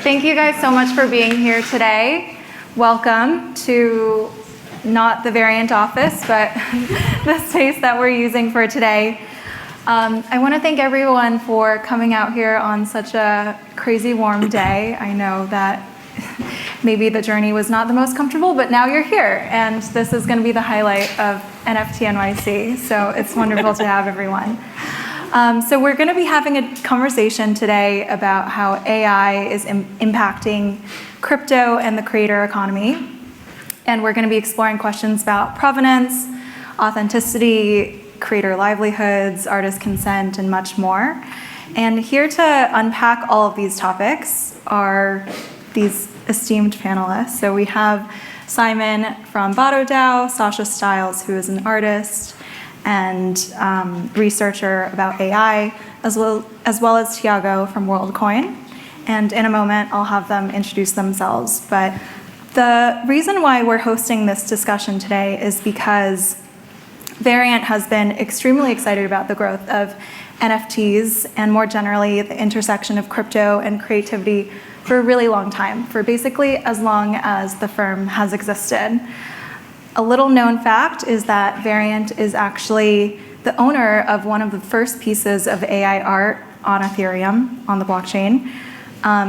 Thank you guys so much for being here today. Welcome to not the Variant office, but the space that we're using for today. I want to thank everyone for coming out here on such a crazy warm day. I know that maybe the journey was not the most comfortable, but now you're here, and this is going to be the highlight of NFT NYC, so it's wonderful to have everyone. So we're going to be having a conversation today about how AI is impacting crypto and the creator economy. And we're going to be exploring questions about provenance, authenticity, creator livelihoods, artist consent, and much more. And here to unpack all of these topics are these esteemed panelists. So we have Simon from BottoDAO, Sasha Stiles, who is an artist and researcher about AI, as well as Tiago from WorldCoin. And in a moment, I'll have them introduce themselves. But the reason why we're hosting this discussion today is because Variant has been extremely excited about the growth of NFTs and more generally the intersection of crypto and creativity for a really long time, for basically as long as the firm has existed. A little known fact is that Variant is actually the owner of one of the first pieces of AI art on Ethereum, on the blockchain.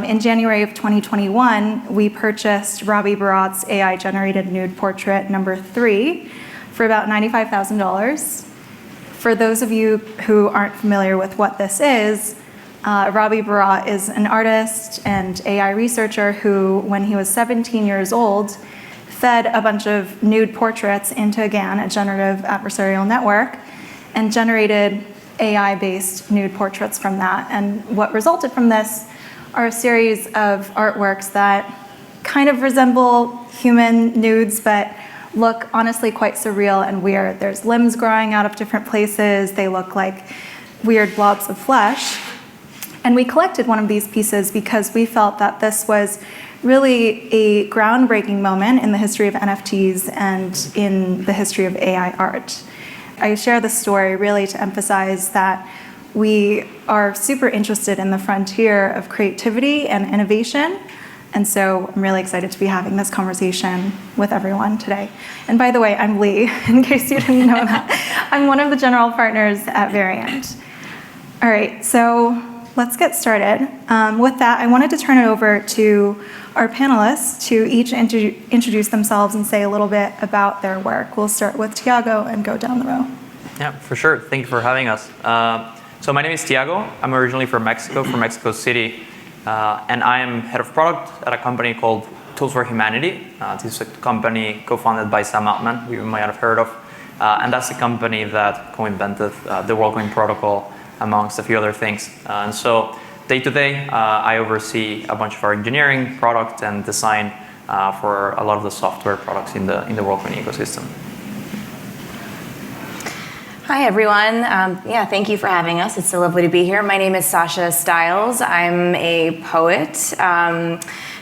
In January of 2021, we purchased Robbie Barat's AI-generated nude portrait number 3 for about $95,000. For those of you who aren't familiar with what this is, Robbie Barat is an artist and AI researcher who, when he was 17 years old, fed a bunch of nude portraits into GAN, a generative adversarial network, and generated AI-based nude portraits from that. And what resulted from this are a series of artworks that kind of resemble human nudes, but look honestly quite surreal and weird. There's limbs growing out of different places. They look like weird blobs of flesh. And we collected one of these pieces because we felt that this was really a groundbreaking moment in the history of NFTs and in the history of AI art. I share this story really to emphasize that we are super interested in the frontier of creativity and innovation. And so I'm really excited to be having this conversation with everyone today. And by the way, I'm Li, in case you didn't know that. I'm one of the general partners at Variant. All right, so let's get started. With that, I wanted to turn it over to our panelists to each introduce themselves and say a little bit about their work. We'll start with Tiago and go down the row. Yeah, for sure. Thank you for having us. So my name is Tiago. I'm originally from Mexico City. And I am head of product at a company called Tools for Humanity. This is a company co-founded by Sam Altman, who you might have heard of. And that's the company that co-invented the WorldCoin protocol, amongst a few other things. And so day to day, I oversee a bunch of our engineering, product, and design for a lot of the software products in the WorldCoin ecosystem. Hi, everyone. Thank you for having us. It's so lovely to be here. My name is Sasha Stiles. I'm a poet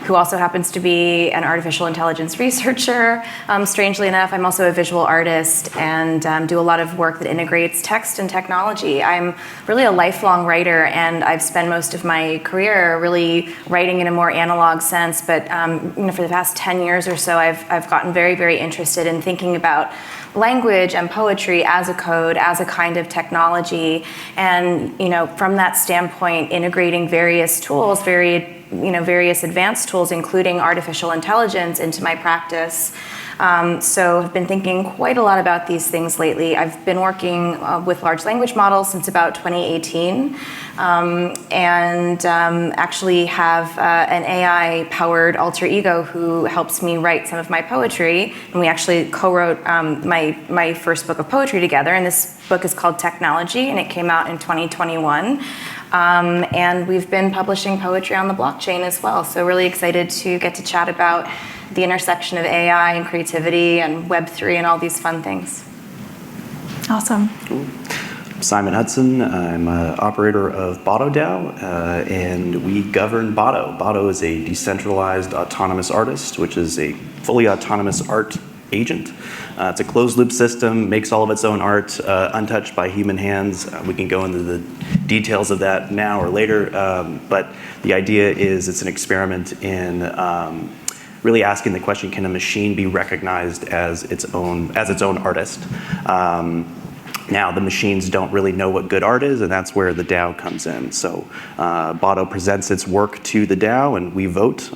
who also happens to be an artificial intelligence researcher. Strangely enough, I'm also a visual artist and do a lot of work that integrates text and technology. I'm really a lifelong writer, and I've spent most of my career really writing in a more analog sense. But for the past 10 years or so, I've gotten very, very interested in thinking about language and poetry as a code, as a kind of technology, and from that standpoint, integrating various tools, various advanced tools, including artificial intelligence, into my practice. So I've been thinking quite a lot about these things lately. I've been working with large language models since about 2018, and actually have an AI-powered alter ego who helps me write some of my poetry. And we actually co-wrote my first book of poetry together, and this book is called Technology, and it came out in 2021. And we've been publishing poetry on the blockchain as well. So really excited to get to chat about the intersection of AI and creativity and Web3 and all these fun things. Awesome. Cool. I'm Simon Hudson. I'm an operator of BottoDAO, and we govern Botto. Botto is a decentralized autonomous artist, which is a fully autonomous art agent. It's a closed loop system, makes all of its own art, untouched by human hands. We can go into the details of that now or later, but the idea is it's an experiment in really asking the question, can a machine be recognized as its own artist? Now, the machines don't really know what good art is, and that's where the DAO comes in. So Botto presents its work to the DAO, and we vote.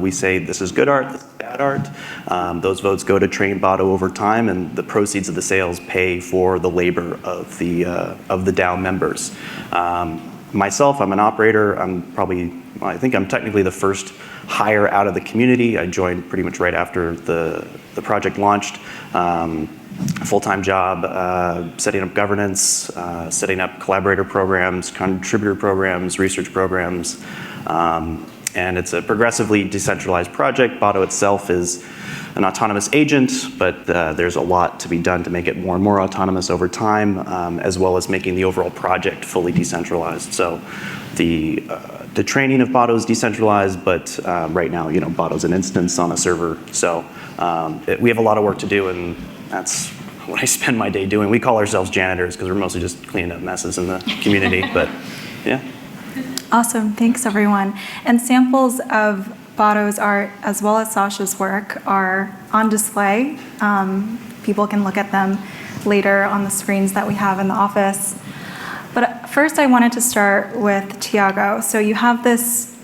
We say, this is good art, this is bad art. Those votes go to train Botto over time, and the proceeds of the sales pay for the labor of the DAO members. Myself, I'm an operator. I think I'm technically the first hire out of the community. I joined pretty much right after the project launched. Full-time job, setting up governance, setting up collaborator programs, contributor programs, research programs, and it's a progressively decentralized project. Botto itself is an autonomous agent, but there's a lot to be done to make it more and more autonomous over time, as well as making the overall project fully decentralized. So the training of Botto is decentralized, but right now, Botto's an instance on a server. So we have a lot of work to do, and that's what I spend my day doing. We call ourselves janitors because we're mostly just cleaning up messes in the community, but yeah. Awesome, thanks everyone. And samples of Botto's art as well as Sasha's work are on display. People can look at them later on the screens that we have in the office. But first I wanted to start with Tiago. So you have this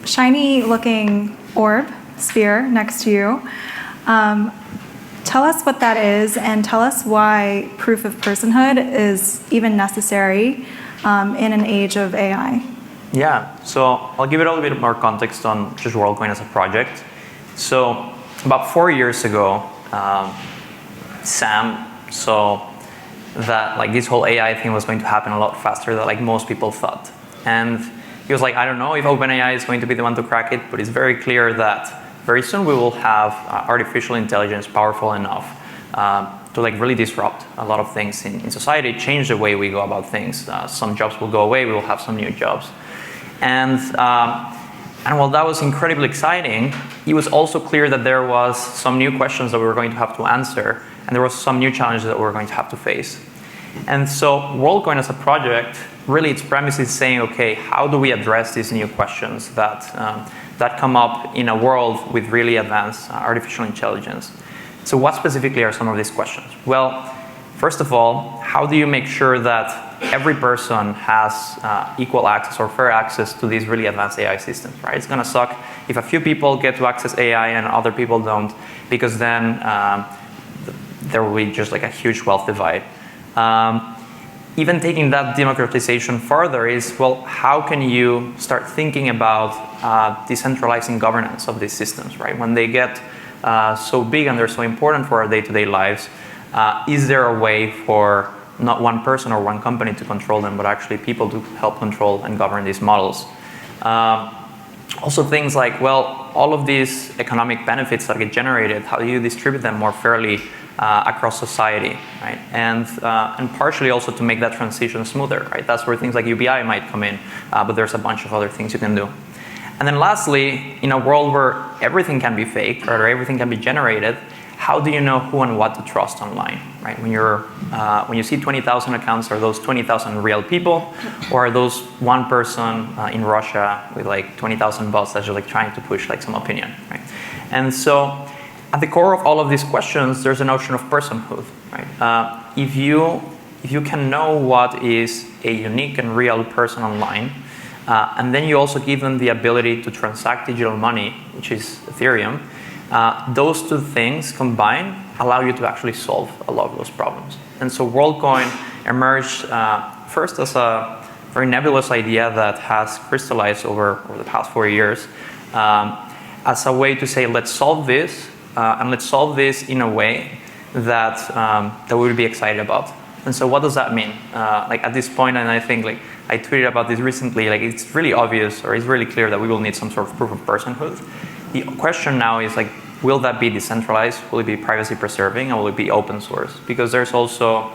shiny looking orb sphere next to you. Tell us what that is, and tell us why proof of personhood is even necessary in an age of AI. Yeah, so I'll give it a little bit more context on just WorldCoin as a project. So about 4 years ago, Sam saw that this whole AI thing was going to happen a lot faster than most people thought. And he was like, I don't know if OpenAI is going to be the one to crack it, but it's very clear that very soon we will have artificial intelligence powerful enough to really disrupt a lot of things in society, change the way we go about things. Some jobs will go away, we will have some new jobs. And while that was incredibly exciting, it was also clear that there was some new questions that we were going to have to answer, and there was some new challenges that we were going to have to face. And so WorldCoin as a project, really its premise is saying, okay, how do we address these new questions that come up in a world with really advanced artificial intelligence? So what specifically are some of these questions? Well, first of all, how do you make sure that every person has equal access or fair access to these really advanced AI systems, right? It's gonna suck if a few people get to access AI and other people don't, because then there will be just a huge wealth divide. Even taking that democratization further is, well, how can you start thinking about decentralizing governance of these systems, right? When they get so big and they're so important for our day-to-day lives, is there a way for not one person or one company to control them, but actually people to help control and govern these models? Also things like, well, all of these economic benefits that get generated, how do you distribute them more fairly across society, right? And partially also to make that transition smoother, right? That's where things like UBI might come in, but there's a bunch of other things you can do. And then lastly, in a world where everything can be faked, or everything can be generated, how do you know who and what to trust online, right? When you see 20,000 accounts, are those 20,000 real people, or are those one person in Russia with 20,000 bots that's just trying to push some opinion, right? And so at the core of all of these questions, there's a notion of personhood, right? If you can know what is a unique and real person online, and then you also give them the ability to transact digital money, which is Ethereum, those two things combined allow you to actually solve a lot of those problems. And so WorldCoin emerged first as a very nebulous idea that has crystallized over the past 4 years as a way to say, let's solve this, and let's solve this in a way that we would be excited about. And so what does that mean? At this point, and I think I tweeted about this recently, it's really obvious, or it's really clear that we will need some sort of proof of personhood. The question now is will that be decentralized? Will it be privacy preserving? And will it be open source? Because there's also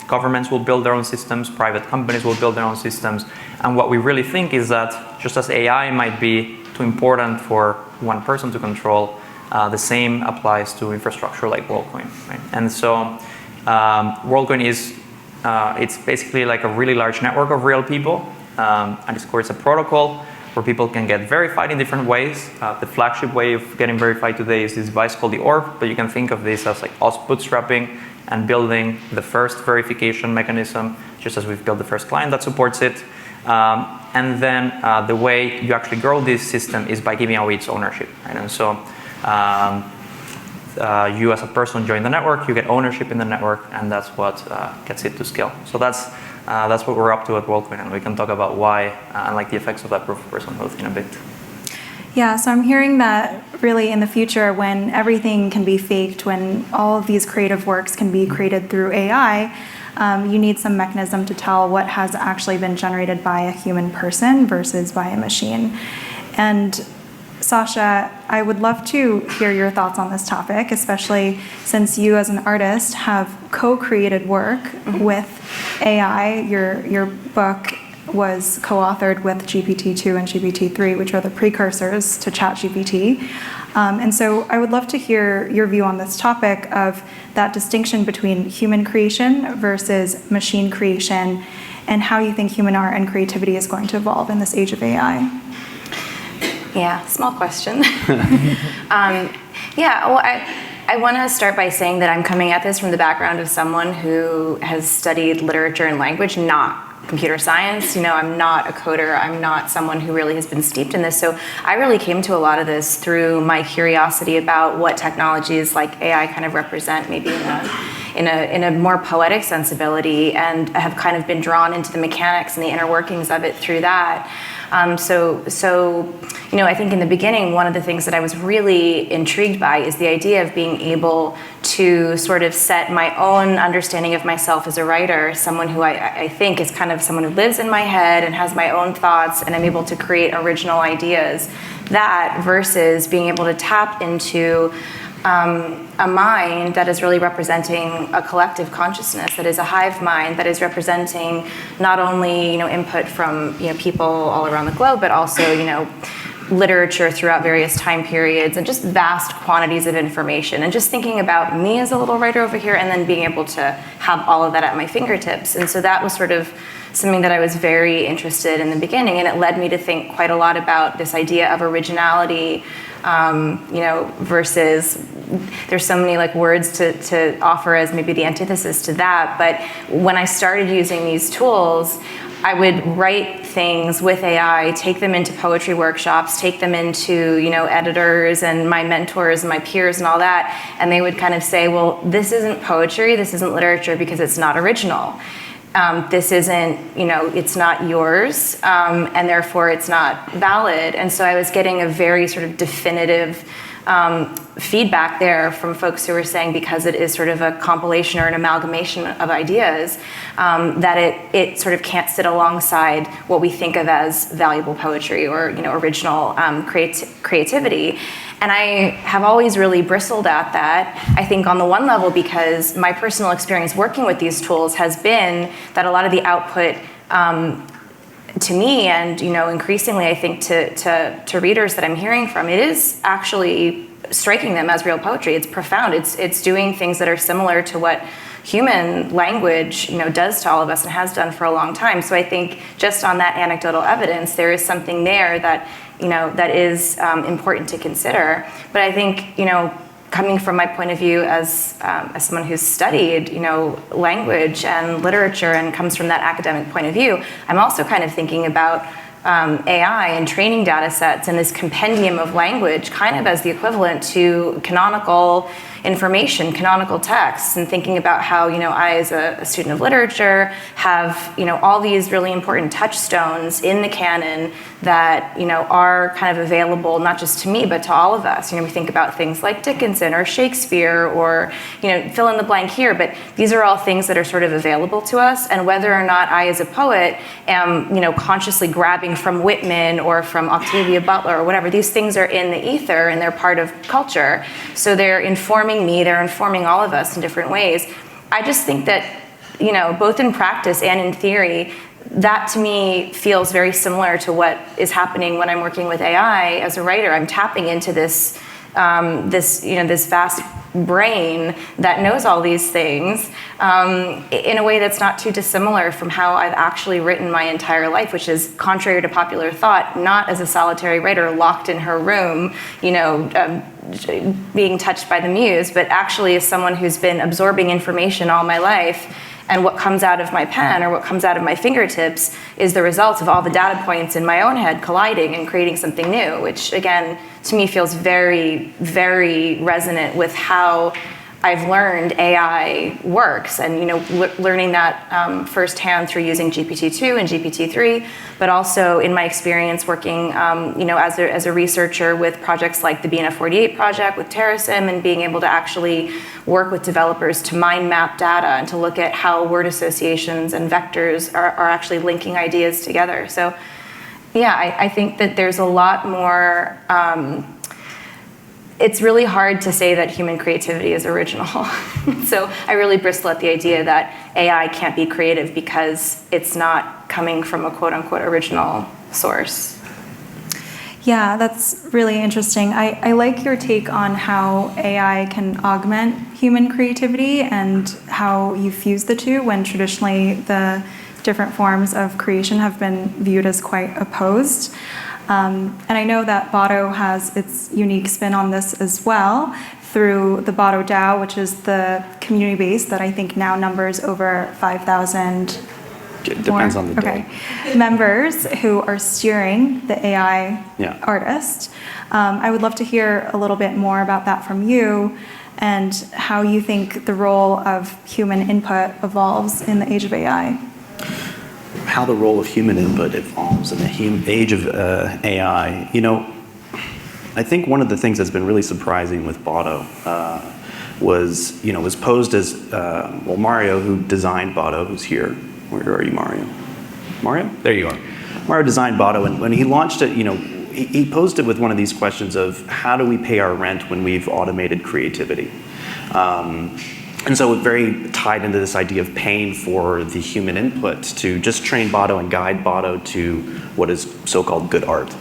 governments will build their own systems, private companies will build their own systems. And what we really think is that just as AI might be too important for one person to control, the same applies to infrastructure like WorldCoin, right? And so WorldCoin is it's basically like a really large network of real people. And it's a protocol where people can get verified in different ways. The flagship way of getting verified today is this device called the Orb, but you can think of this as like us bootstrapping and building the first verification mechanism, just as we've built the first client that supports it. And then the way you actually grow this system is by giving away its ownership, right? And so you as a person join the network, you get ownership in the network, and that's what gets it to scale. So that's what we're up to at WorldCoin, and we can talk about why and like the effects of that proof of personhood in a bit. Yeah, so I'm hearing that really in the future, when everything can be faked, when all of these creative works can be created through AI, you need some mechanism to tell what has actually been generated by a human person versus by a machine. And Sasha, I would love to hear your thoughts on this topic, especially since you as an artist have co-created work with AI. Your book was co-authored with GPT-2 and GPT-3, which are the precursors to ChatGPT. And so I would love to hear your view on this topic of that distinction between human creation versus machine creation, and how you think human art and creativity is going to evolve in this age of AI. Yeah, small question. Well, I want to start by saying that I'm coming at this from the background of someone who has studied literature and language, not computer science. I'm not a coder. I'm not someone who really has been steeped in this. So I really came to a lot of this through my curiosity about what technologies like AI kind of represent, maybe in a more poetic sensibility, and have kind of been drawn into the mechanics and the inner workings of it through that. I think in the beginning, one of the things that I was really intrigued by is the idea of being able to sort of set my own understanding of myself as a writer, someone who I think is kind of someone who lives in my head and has my own thoughts, and I'm able to create original ideas. That versus being able to tap into a mind that is really representing a collective consciousness, that is a hive mind, that is representing not only input from people all around the globe, but also literature throughout various time periods, and just vast quantities of information. And just thinking about me as a little writer over here, and then being able to have all of that at my fingertips. And so that was sort of something that I was very interested in the beginning, and it led me to think quite a lot about this idea of originality, versus there's so many words to offer as maybe the antithesis to that. But when I started using these tools, I would write things with AI, take them into poetry workshops, take them into editors and my mentors and my peers and all that, and they would kind of say, well, this isn't poetry, this isn't literature because it's not original. This isn't, it's not yours, and therefore it's not valid. And so I was getting a very sort of definitive feedback there from folks who were saying, because it is sort of a compilation or an amalgamation of ideas, that it sort of can't sit alongside what we think of as valuable poetry or original creativity. And I have always really bristled at that, I think on the one level because my personal experience working with these tools has been that a lot of the output to me, and increasingly I think to readers that I'm hearing from, it is actually striking them as real poetry. It's profound. It's doing things that are similar to what human language does to all of us and has done for a long time. So I think just on that anecdotal evidence, there is something there that that is important to consider. But I think coming from my point of view as someone who's studied language and literature and comes from that academic point of view, I'm also kind of thinking about AI and training data sets and this compendium of language kind of as the equivalent to canonical information, canonical texts, and thinking about how I as a student of literature have all these really important touchstones in the canon that are kind of available not just to me but to all of us. We think about things like Dickinson or Shakespeare or fill in the blank here, but these are all things that are sort of available to us, and whether or not I as a poet am consciously grabbing from Whitman or from Octavia Butler or whatever, these things are in the ether and they're part of culture, so they're informing me, they're informing all of us in different ways. I just think that both in practice and in theory, that to me feels very similar to what is happening when I'm working with AI as a writer. I'm tapping into this this vast brain that knows all these things in a way that's not too dissimilar from how I've actually written my entire life, which is contrary to popular thought, not as a solitary writer locked in her room, being touched by the muse, but actually as someone who's been absorbing information all my life. And what comes out of my pen or what comes out of my fingertips is the result of all the data points in my own head colliding and creating something new, which again, to me feels very, very resonant with how I've learned AI works, and learning that firsthand through using GPT-2 and GPT-3, but also in my experience working as a researcher with projects like the BNF48 project with TerraSim, and being able to actually work with developers to mind map data and to look at how word associations and vectors are actually linking ideas together. So yeah, I think that there's a lot more. It's really hard to say that human creativity is original. So I really bristle at the idea that AI can't be creative because it's not coming from a quote unquote original source. Yeah, that's really interesting. I like your take on how AI can augment human creativity and how you fuse the two, when traditionally the different forms of creation have been viewed as quite opposed. And I know that Botto has its unique spin on this as well through the BottoDAO, which is the community base that I think now numbers over 5,000 It depends on the day. members who are steering the AI artist. I would love to hear a little bit more about that from you and how you think the role of human input evolves in the age of AI. How the role of human input evolves in the age of AI. I think one of the things that's been really surprising with Botto was posed as, Mario, who designed Botto, who's here. Where are you, Mario? Mario? There you are. Mario designed Botto, and when he launched it, he posed it with one of these questions of, how do we pay our rent when we've automated creativity? And so it's very tied into this idea of paying for the human input to just train Botto and guide Botto to what is so-called good art,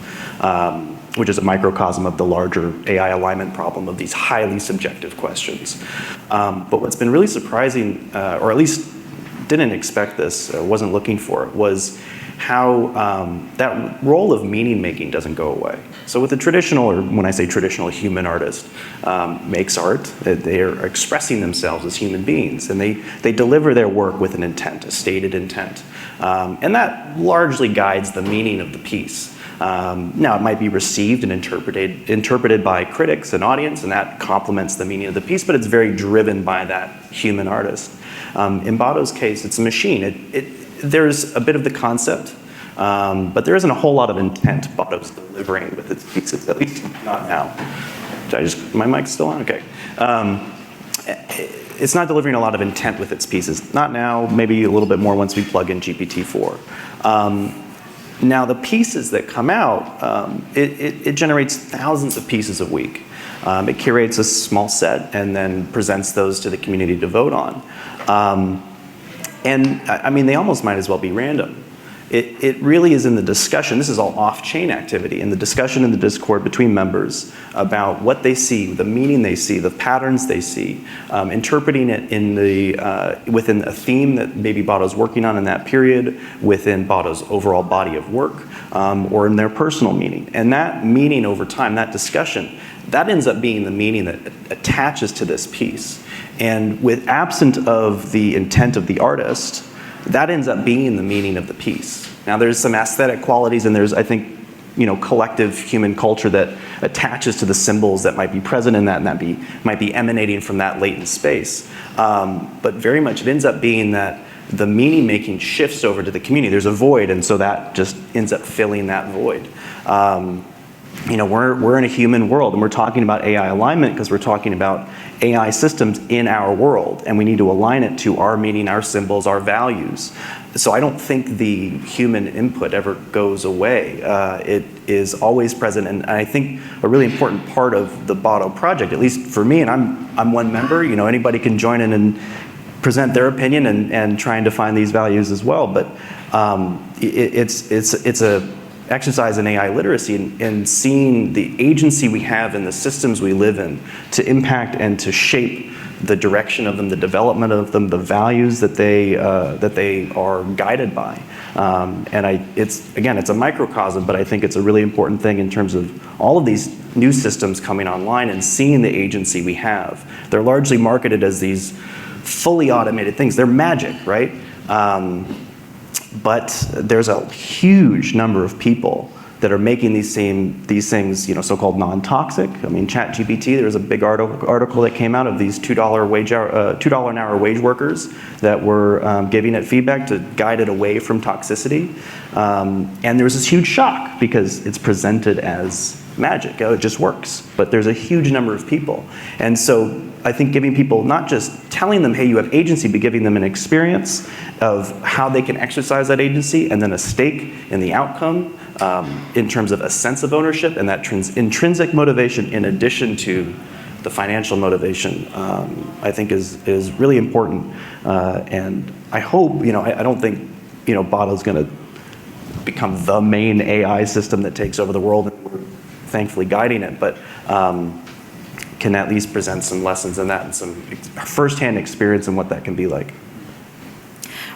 which is a microcosm of the larger AI alignment problem of these highly subjective questions. But what's been really surprising, or at least didn't expect this, wasn't looking for it, was how that role of meaning making doesn't go away. So with the traditional, or when I say traditional, human artist makes art, they are expressing themselves as human beings, and they deliver their work with an intent, a stated intent. And that largely guides the meaning of the piece. Now it might be received and interpreted by critics and audience, and that complements the meaning of the piece, but it's very driven by that human artist. In Botto's case, it's a machine. There's a bit of the concept, but there isn't a whole lot of intent Botto's delivering with its pieces, at least not now. My mic's still on? Okay. It's not delivering a lot of intent with its pieces. Not now, maybe a little bit more once we plug in GPT-4. Now the pieces that come out, it generates thousands of pieces a week. It curates a small set and then presents those to the community to vote on. And I mean, they almost might as well be random. It really is in the discussion. This is all off-chain activity, in the discussion in the Discord between members about what they see, the meaning they see, the patterns they see, interpreting it in within a theme that maybe Botto's working on in that period, within Botto's overall body of work, or in their personal meaning. And that meaning over time, that discussion, that ends up being the meaning that attaches to this piece. And with absent of the intent of the artist, that ends up being the meaning of the piece. Now there's some aesthetic qualities, and there's, I think, collective human culture that attaches to the symbols that might be present in that, and that might be emanating from that latent space. But very much it ends up being that the meaning making shifts over to the community. There's a void, and so that just ends up filling that void. We're in a human world, and we're talking about AI alignment because we're talking about AI systems in our world, and we need to align it to our meaning, our symbols, our values. So I don't think the human input ever goes away. It is always present, and I think a really important part of the Botto project, at least for me, and I'm one member. Anybody can join in and present their opinion and trying to find these values as well. But it's exercise in AI literacy and seeing the agency we have in the systems we live in to impact and to shape the direction of them, the development of them, the values that they are guided by. It's a microcosm, but I think it's a really important thing in terms of all of these new systems coming online and seeing the agency we have. They're largely marketed as these fully automated things. They're magic, right? But there's a huge number of people that are making these things, so-called non-toxic. I mean, ChatGPT, there was a big article that came out of these $2 an hour wage workers that were giving it feedback to guide it away from toxicity. And there was this huge shock because it's presented as magic. Oh, it just works. But there's a huge number of people. And so I think giving people, not just telling them, hey, you have agency, but giving them an experience of how they can exercise that agency and then a stake in the outcome in terms of a sense of ownership and that intrinsic motivation in addition to the financial motivation, I think is really important. And I hope, I don't think, Botto's going to become the main AI system that takes over the world, and we're thankfully guiding it, but can at least present some lessons in that and some firsthand experience in what that can be like.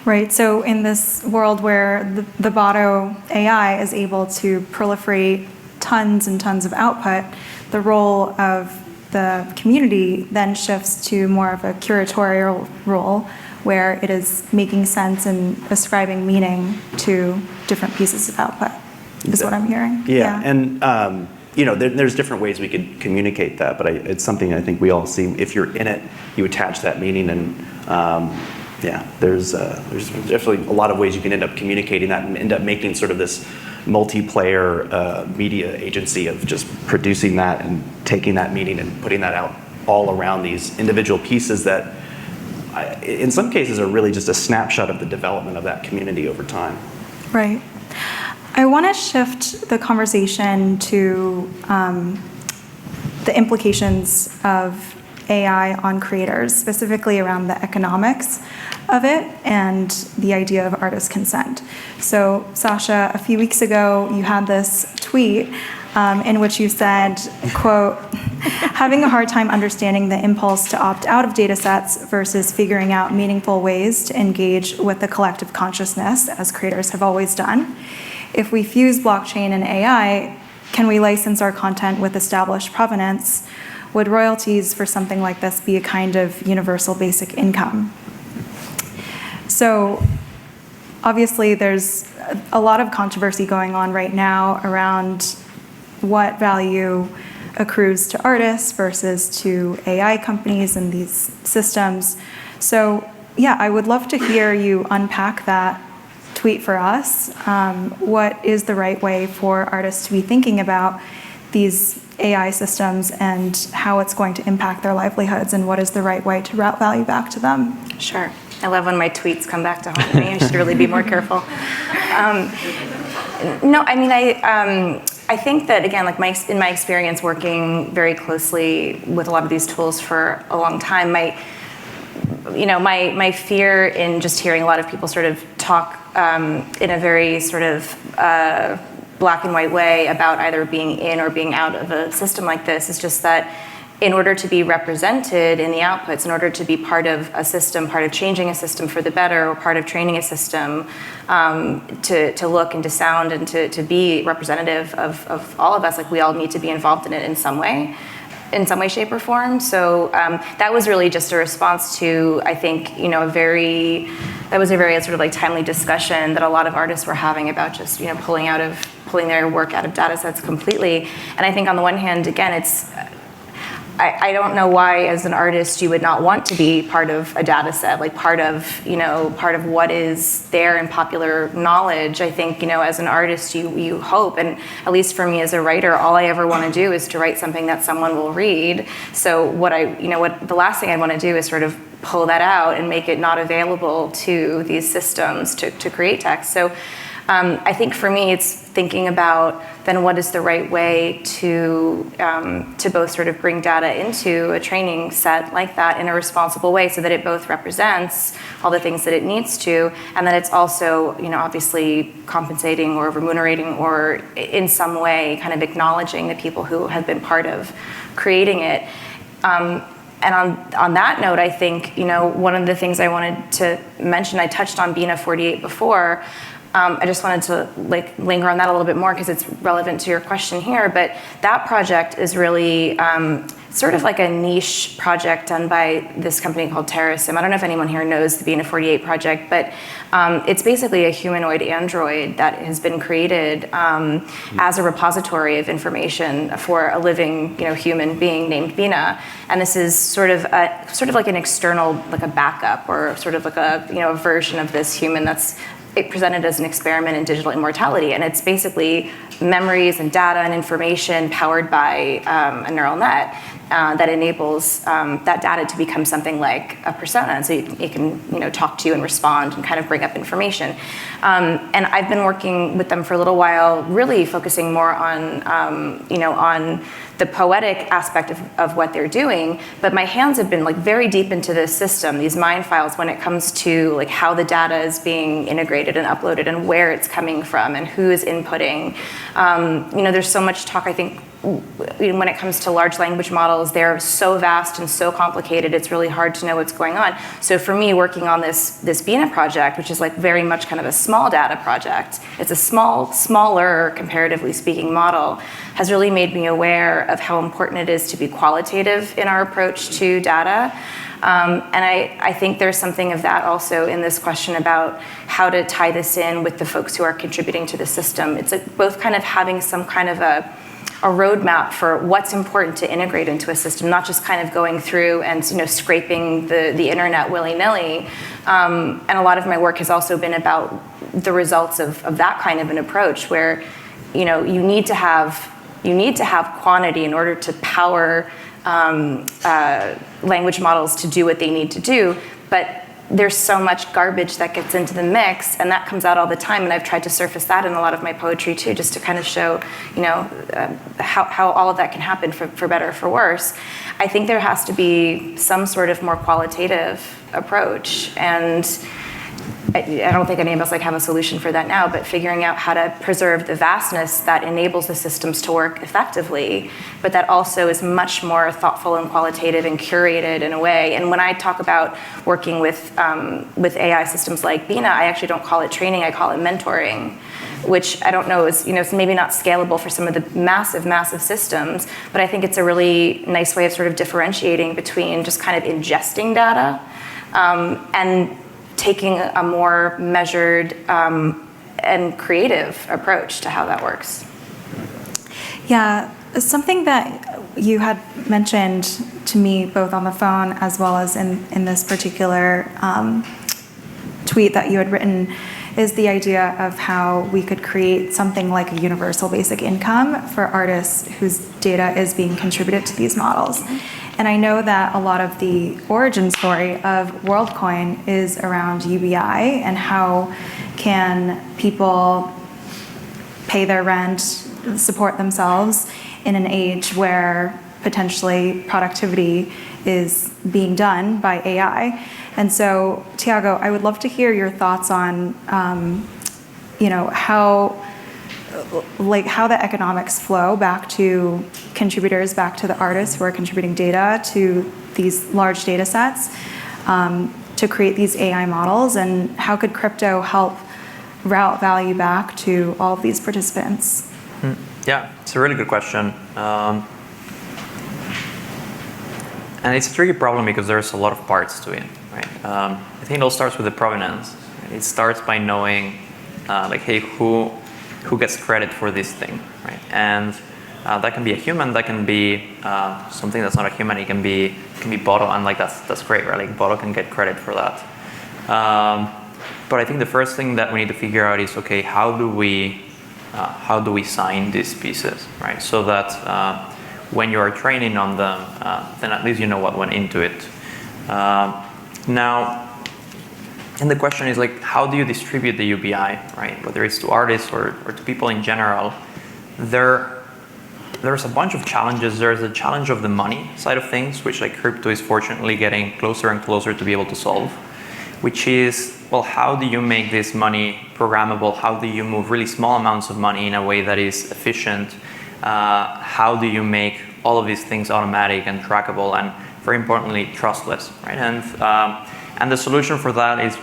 Right, so in this world where the Botto AI is able to proliferate tons and tons of output, the role of the community then shifts to more of a curatorial role where it is making sense and ascribing meaning to different pieces of output, is what I'm hearing. Yeah. And there's different ways we could communicate that, but it's something I think we all see. If you're in it, you attach that meaning, and there's definitely a lot of ways you can end up communicating that and end up making sort of this multiplayer media agency of just producing that and taking that meaning and putting that out all around these individual pieces that in some cases are really just a snapshot of the development of that community over time. Right. I want to shift the conversation to the implications of AI on creators, specifically around the economics of it and the idea of artist consent. So, Sasha, a few weeks ago, you had this tweet in which you said, quote, having a hard time understanding the impulse to opt out of data sets versus figuring out meaningful ways to engage with the collective consciousness, as creators have always done. If we fuse blockchain and AI, can we license our content with established provenance? Would royalties for something like this be a kind of universal basic income? So obviously there's a lot of controversy going on right now around what value accrues to artists versus to AI companies and these systems. So yeah, I would love to hear you unpack that tweet for us. What is the right way for artists to be thinking about these AI systems and how it's going to impact their livelihoods, and what is the right way to route value back to them? Sure. I love when my tweets come back to haunt me. I should really be more careful. I think that, again, like in my experience working very closely with a lot of these tools for a long time, my fear in just hearing a lot of people sort of talk in a very sort of black and white way about either being in or being out of a system like this is just that in order to be represented in the outputs, in order to be part of a system, part of changing a system for the better, or part of training a system to look and to sound and to be representative of all of us, like we all need to be involved in it in some way, shape, or form. So that was really just a response to, I think, that was a very sort of like timely discussion that a lot of artists were having about just, pulling their work out of data sets completely. And I think on the one hand, again, I don't know why as an artist you would not want to be part of a data set, like part of what is there in popular knowledge. I think, as an artist you hope, and at least for me as a writer, all I ever want to do is to write something that someone will read. So the last thing I want to do is sort of pull that out and make it not available to these systems to create text. So I think for me it's thinking about then what is the right way to both sort of bring data into a training set like that in a responsible way, so that it both represents all the things that it needs to, and that it's also, obviously compensating or remunerating or in some way kind of acknowledging the people who have been part of creating it. And on that note, I think, one of the things I wanted to mention, I touched on BINA 48 before. I just wanted to linger on that a little bit more because it's relevant to your question here. But that project is really sort of like a niche project done by this company called Terrasim. I don't know if anyone here knows the BINA 48 project, but it's basically a humanoid android that has been created as a repository of information for a living, human being named Bina. And this is sort of like an external, like a backup, or sort of like a version of this human that's presented as an experiment in digital immortality. And it's basically memories and data and information powered by a neural net that enables that data to become something like a persona. And so it can talk to you and respond and kind of bring up information. And I've been working with them for a little while, really focusing more on on the poetic aspect of what they're doing, but my hands have been very deep into this system, these mine files, when it comes to how the data is being integrated and uploaded and where it's coming from and who is inputting. There's so much talk, I think, when it comes to large language models. They're so vast and so complicated, it's really hard to know what's going on. So for me, working on this BINA project, which is very much kind of a small data project, it's a smaller, comparatively speaking, model, has really made me aware of how important it is to be qualitative in our approach to data. And I think there's something of that also in this question about how to tie this in with the folks who are contributing to the system. It's both kind of having some kind of a roadmap for what's important to integrate into a system, not just kind of going through and scraping the internet willy-nilly. And a lot of my work has also been about the results of that kind of an approach, where you need to have quantity in order to power language models to do what they need to do, but there's so much garbage that gets into the mix, and that comes out all the time. And I've tried to surface that in a lot of my poetry too, just to kind of show, how all of that can happen for better or for worse. I think there has to be some sort of more qualitative approach, and I don't think any of us have a solution for that now, but figuring out how to preserve the vastness that enables the systems to work effectively, but that also is much more thoughtful and qualitative and curated in a way. And when I talk about working with AI systems like Bina, I actually don't call it training, I call it mentoring, which I don't know is, it's maybe not scalable for some of the massive systems, but I think it's a really nice way of sort of differentiating between just kind of ingesting data and taking a more measured and creative approach to how that works. Yeah, something that you had mentioned to me both on the phone as well as in this particular tweet that you had written is the idea of how we could create something like a universal basic income for artists whose data is being contributed to these models. And I know that a lot of the origin story of WorldCoin is around UBI and how can people pay their rent, support themselves in an age where potentially productivity is being done by AI. And so, Tiago, I would love to hear your thoughts on, how the economics flow back to contributors, back to the artists who are contributing data to these large data sets to create these AI models, and how could crypto help route value back to all of these participants? Yeah, it's a really good question. And it's a tricky problem because there's a lot of parts to it, right? I think it all starts with the provenance. Right? It starts by knowing, hey, who gets credit for this thing, right? And that can be a human, that can be something that's not a human. It can be Botto, and that's great, right? Botto can get credit for that. But I think the first thing that we need to figure out is, okay, how do we sign these pieces, right? So that when you are training on them, then at least you know what went into it. Now, and the question is how do you distribute the UBI, right? Whether it's to artists or to people in general. there's a bunch of challenges. There's a challenge of the money side of things, which like crypto is fortunately getting closer and closer to be able to solve, which is, well, how do you make this money programmable? How do you move really small amounts of money in a way that is efficient? How do you make all of these things automatic and trackable and, very importantly, trustless, right? And the solution for that is,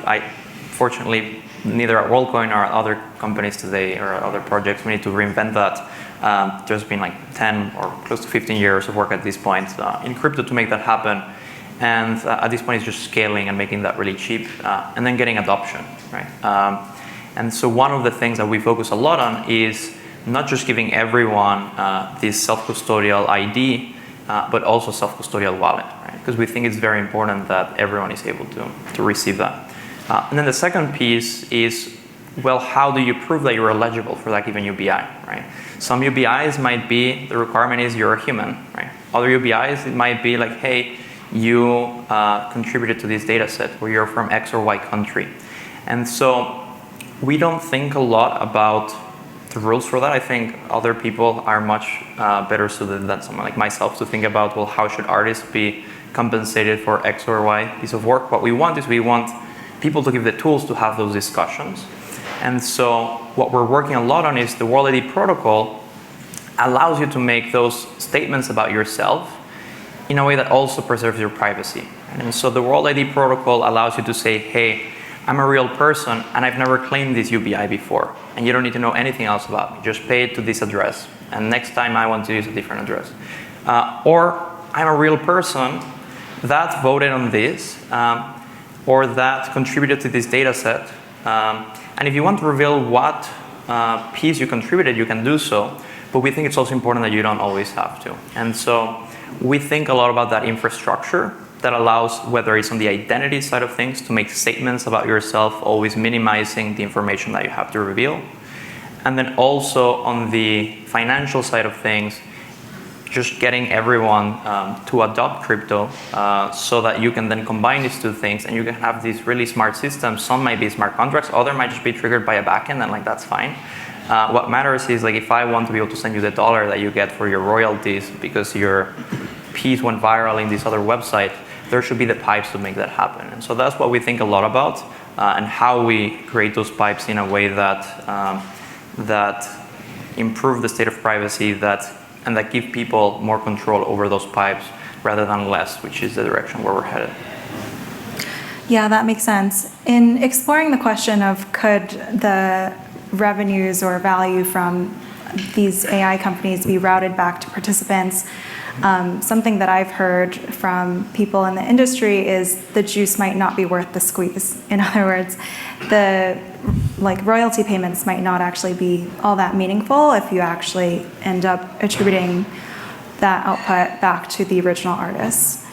fortunately, neither at WorldCoin or at other companies today or other projects, we need to reinvent that. There's been like 10 or close to 15 years of work at this point in crypto to make that happen. And at this point, it's just scaling and making that really cheap, and then getting adoption, right? And so one of the things that we focus a lot on is not just giving everyone this self-custodial ID, but also self-custodial wallet, right? Because we think it's very important that everyone is able to receive that. And then the second piece is, well, how do you prove that you're eligible for that given UBI, right? Some UBIs might be, the requirement is you're a human, right? Other UBIs, it might be like, hey, you contributed to this data set, or you're from X or Y country. And so we don't think a lot about the rules for that. I think other people are much better suited than someone like myself to think about, well, how should artists be compensated for X or Y piece of work? What we want is we want people to give the tools to have those discussions. And so what we're working a lot on is the World ID protocol allows you to make those statements about yourself in a way that also preserves your privacy. And so the World ID protocol allows you to say, hey, I'm a real person and I've never claimed this UBI before, and you don't need to know anything else about me. Just pay it to this address, and next time I want to use a different address. Or I'm a real person that voted on this, or that contributed to this data set. And if you want to reveal what piece you contributed, you can do so. But we think it's also important that you don't always have to. And so we think a lot about that infrastructure that allows, whether it's on the identity side of things, to make statements about yourself, always minimizing the information that you have to reveal. And then also on the financial side of things, just getting everyone to adopt crypto so that you can then combine these two things and you can have these really smart systems. Some might be smart contracts, other might just be triggered by a backend, and like that's fine. What matters is, like, if I want to be able to send you the dollar that you get for your royalties because your piece went viral in this other website, there should be the pipes to make that happen. And so that's what we think a lot about, and how we create those pipes in a way that that improve the state of privacy, and that give people more control over those pipes rather than less, which is the direction where we're headed. Yeah, that makes sense. In exploring the question of could the revenues or value from these AI companies be routed back to participants, something that I've heard from people in the industry is the juice might not be worth the squeeze. In other words, the royalty payments might not actually be all that meaningful if you actually end up attributing that output back to the original artists.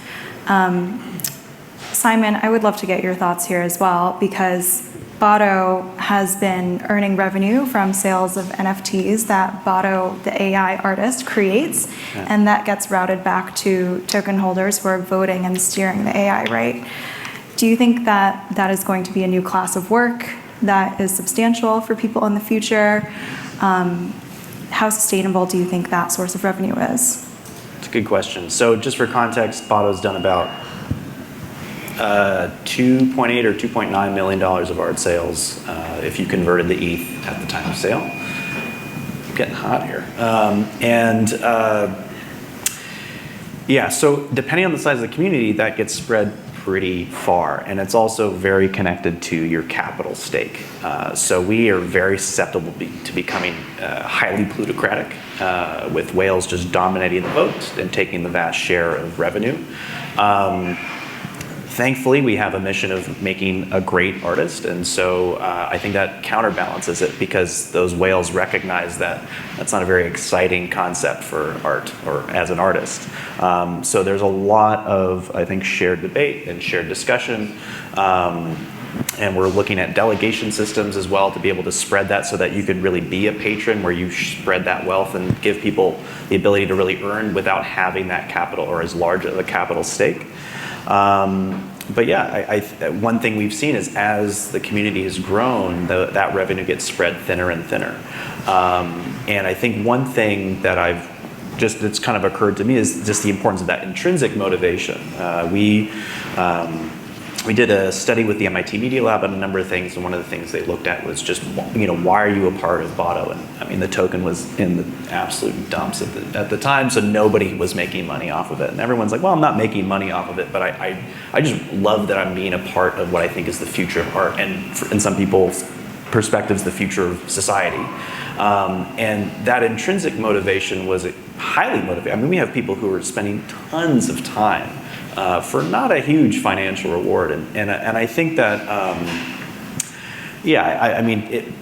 Simon, I would love to get your thoughts here as well, because Botto has been earning revenue from sales of NFTs that Botto, the AI artist, creates, and that gets routed back to token holders who are voting and steering the AI, right? Do you think that that is going to be a new class of work that is substantial for people in the future? How sustainable do you think that source of revenue is? It's a good question. So just for context, Botto's done about $2.8 or $2.9 million of art sales if you converted the ETH at the time of sale. It's getting hot here. Yeah, so depending on the size of the community, that gets spread pretty far, and it's also very connected to your capital stake. So we are very susceptible to becoming highly plutocratic, with whales just dominating the vote and taking the vast share of revenue. Thankfully, we have a mission of making a great artist, and so I think that counterbalances it, because those whales recognize that that's not a very exciting concept for art or as an artist. So there's a lot of, I think, shared debate and shared discussion, and we're looking at delegation systems as well to be able to spread that so that you could really be a patron where you spread that wealth and give people the ability to really earn without having that capital or as large of a capital stake. but yeah, one thing we've seen is as the community has grown, that revenue gets spread thinner and thinner. And I think one thing that it's kind of occurred to me is just the importance of that intrinsic motivation. We did a study with the MIT Media Lab on a number of things, and one of the things they looked at was just, why are you a part of Botto? And I mean, the token was in the absolute dumps at the time, so nobody was making money off of it. And everyone's like, well, I'm not making money off of it, but I just love that I'm being a part of what I think is the future of art, and in some people's perspectives, the future of society. And that intrinsic motivation was highly motivating. I mean, we have people who are spending tons of time for not a huge financial reward, and I think that I mean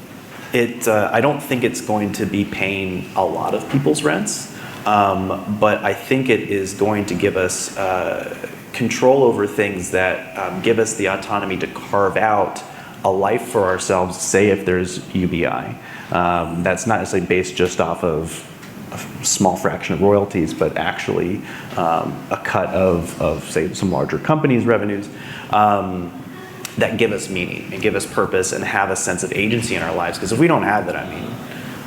I don't think it's going to be paying a lot of people's rents, but I think it is going to give us control over things that give us the autonomy to carve out a life for ourselves. Say if there's UBI, that's not necessarily based just off of a small fraction of royalties, but actually a cut of say some larger companies' revenues that give us meaning and give us purpose and have a sense of agency in our lives. Because if we don't have that, I mean,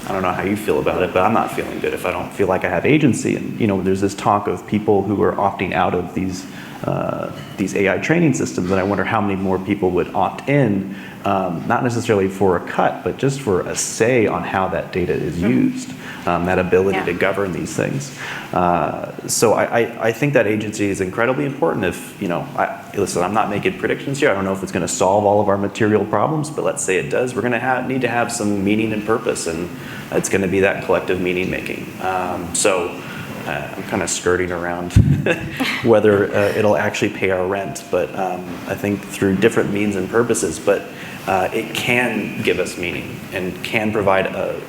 I don't know how you feel about it, but I'm not feeling good if I don't feel like I have agency. And there's this talk of people who are opting out of these AI training systems, and I wonder how many more people would opt in, not necessarily for a cut, but just for a say on how that data is used, that ability to govern these things. So I think that agency is incredibly important. If, listen, I'm not making predictions here. I don't know if it's going to solve all of our material problems, but let's say it does. We're going to need to have some meaning and purpose, and it's going to be that collective meaning making. I'm kind of skirting around whether it'll actually pay our rent, but I think through different means and purposes, but it can give us meaning and can provide a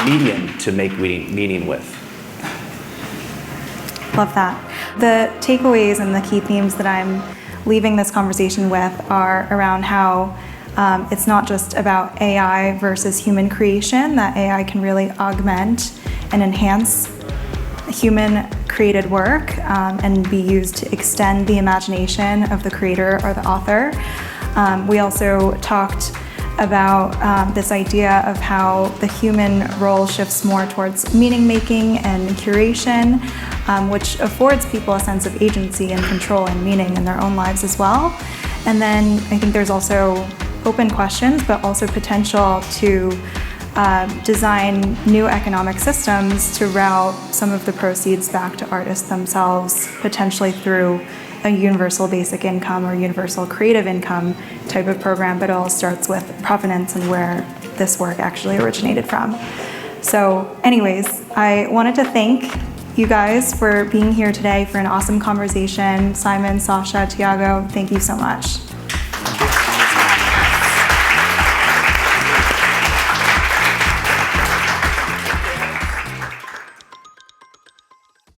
medium to make meaning with. Love that. The takeaways and the key themes that I'm leaving this conversation with are around how it's not just about AI versus human creation, that AI can really augment and enhance human created work and be used to extend the imagination of the creator or the author. We also talked about this idea of how the human role shifts more towards meaning making and curation, which affords people a sense of agency and control and meaning in their own lives as well. And then I think there's also open questions, but also potential to design new economic systems to route some of the proceeds back to artists themselves, potentially through a universal basic income or universal creative income type of program, but it all starts with provenance and where this work actually originated from. So anyways, I wanted to thank you guys for being here today for an awesome conversation. Simon, Sasha, Tiago, thank you so much.